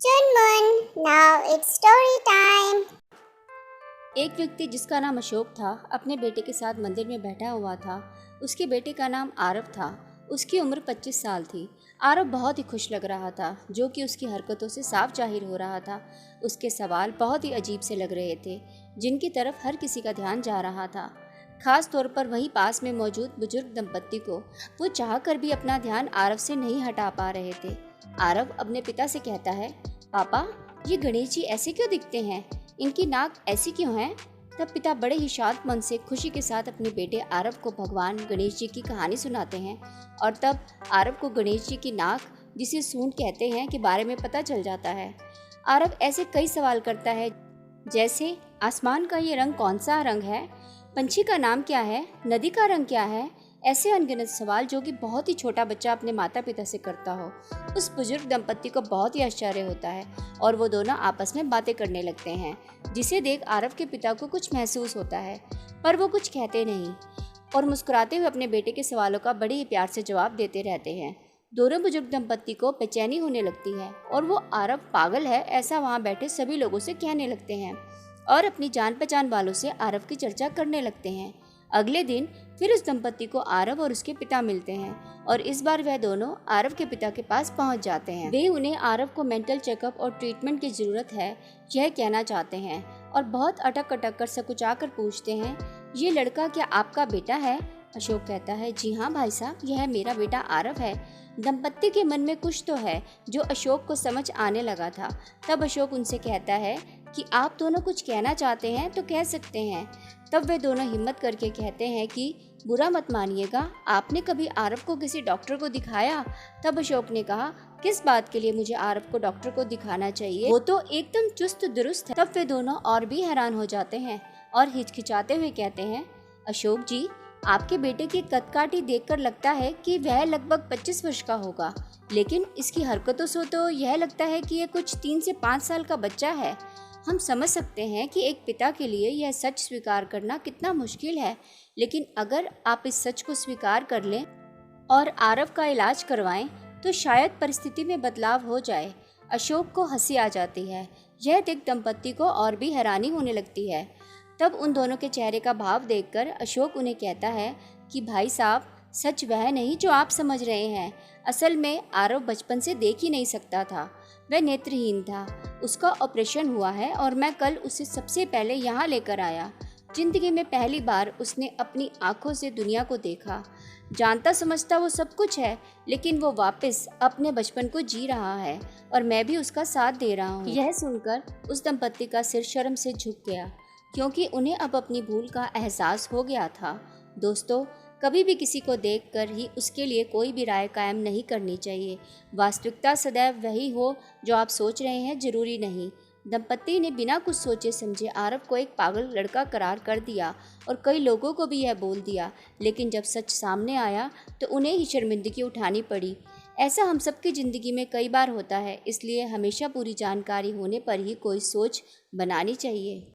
Chunmun, now it's story time. एक व्यक्ति जिसका नाम अशोक था अपने बेटे के साथ मंदिर में बैठा हुआ था। उसके बेटे का नाम आरव था। उसकी उम्र 25 साल थी। आरव बहुत ही खुश लग रहा था, जो कि उसकी हरकतों से साफ जाहिर हो रहा था। उसके सवाल बहुत ही अजीब से लग रहे थे, जिनकी तरफ हर किसी का ध्यान जा रहा था, खास तौर पर वहीं पास में मौजूद बुजुर्ग दंपत्ति को। वो चाह कर भी अपना ध्यान आरव से नहीं हटा पा रहे थे। आरव अपने पिता से कहता है, पापा, ये गणेश जी ऐसे क्यों दिखते हैं? इनकी नाक ऐसी क्यों है? तब पिता बड़े ही शांत मन से खुशी के साथ अपने बेटे आरव को भगवान गणेश जी की कहानी सुनाते हैं। और तब आरव को गणेश जी की नाक, जिसे सूंड कहते हैं, के बारे में पता चल जाता है। आरव ऐसे कई सवाल करता है, जैसे आसमान का ये रंग कौन सा रंग है, पंछी का नाम क्या है, नदी का रंग क्या है। ऐसे अनगिनत सवाल जो कि बहुत ही छोटा बच्चा अपने माता पिता से करता हो। उस बुजुर्ग दंपत्ति को बहुत ही आश्चर्य होता है और वो दोनों आपस में बातें करने लगते हैं, जिसे देख आरव के पिता को कुछ महसूस होता है, पर वो कुछ कहते नहीं और मुस्कुराते हुए अपने बेटे के सवालों का बड़े ही प्यार से जवाब देते रहते हैं। दोनों बुजुर्ग दंपत्ति को बेचैनी होने लगती है और वो आरव पागल है ऐसा वहाँ बैठे सभी लोगों से कहने लगते हैं और अपनी जान पहचान वालों से आरव की चर्चा करने लगते हैं। अगले दिन फिर उस दंपत्ति को आरव और उसके पिता मिलते हैं और इस बार वह दोनों आरव के पिता के पास पहुंच जाते हैं। वे उन्हें आरव को मेंटल चेकअप और ट्रीटमेंट की जरूरत है यह कहना चाहते हैं और बहुत अटक अटक कर सकुचा कर पूछते हैं, ये लड़का क्या आपका बेटा है? अशोक कहता है, जी हाँ भाई साहब, यह मेरा बेटा आरव है। दंपत्ति के मन में कुछ तो है जो अशोक को समझ आने लगा था। तब अशोक उनसे कहता है कि आप दोनों कुछ कहना चाहते हैं तो कह सकते हैं। तब वे दोनों हिम्मत करके कहते हैं कि बुरा मत मानिएगा, आपने कभी आरव को किसी डॉक्टर को दिखाया? तब अशोक ने कहा, किस बात के लिए मुझे आरव को डॉक्टर को दिखाना चाहिए? वो तो एकदम चुस्त दुरुस्त है। तब वे दोनों और भी हैरान हो जाते हैं और हिचकिचाते हुए कहते हैं, अशोक जी, आपके बेटे की कदकाठी देखकर लगता है कि वह लगभग 25 वर्ष का होगा, लेकिन इसकी हरकतों से तो यह लगता है कि यह कुछ 3 से 5 साल का बच्चा है। हम समझ सकते हैं कि एक पिता के लिए यह सच स्वीकार करना कितना मुश्किल है, लेकिन अगर आप इस सच को स्वीकार कर लें और आरव का इलाज करवाएं तो शायद परिस्थिति में बदलाव हो जाए। अशोक को हंसी आ जाती है। यह देख दंपत्ति को और भी हैरानी होने लगती है। तब उन दोनों के चेहरे का भाव देखकर अशोक उन्हें कहता है कि भाई साहब, सच वह नहीं जो आप समझ रहे हैं। असल में आरव बचपन से देख ही नहीं सकता था, वह नेत्रहीन था। उसका ऑपरेशन हुआ है और मैं कल उसे सबसे पहले यहाँ लेकर आया। जिंदगी में पहली बार उसने अपनी आंखों से दुनिया को देखा। जानता समझता वो सब कुछ है, लेकिन वो वापस अपने बचपन को जी रहा है और मैं भी उसका साथ दे रहा हूँ। यह सुनकर उस दंपत्ति का सिर शर्म से झुक गया, क्योंकि उन्हें अब अपनी भूल का एहसास हो गया था। दोस्तों, कभी भी किसी को देखकर ही उसके लिए कोई भी राय कायम नहीं करनी चाहिए। वास्तविकता सदैव वही हो जो आप सोच रहे हैं, जरूरी नहीं। दंपत्ति ने बिना कुछ सोचे समझे आरव को एक पागल लड़का करार कर दिया और कई लोगों को भी यह बोल दिया, लेकिन जब सच सामने आया तो उन्हें ही शर्मिंदगी उठानी पड़ी। ऐसा हम सबकी ज़िंदगी में कई बार होता है, इसलिए हमेशा पूरी जानकारी होने पर ही कोई सोच बनानी चाहिए।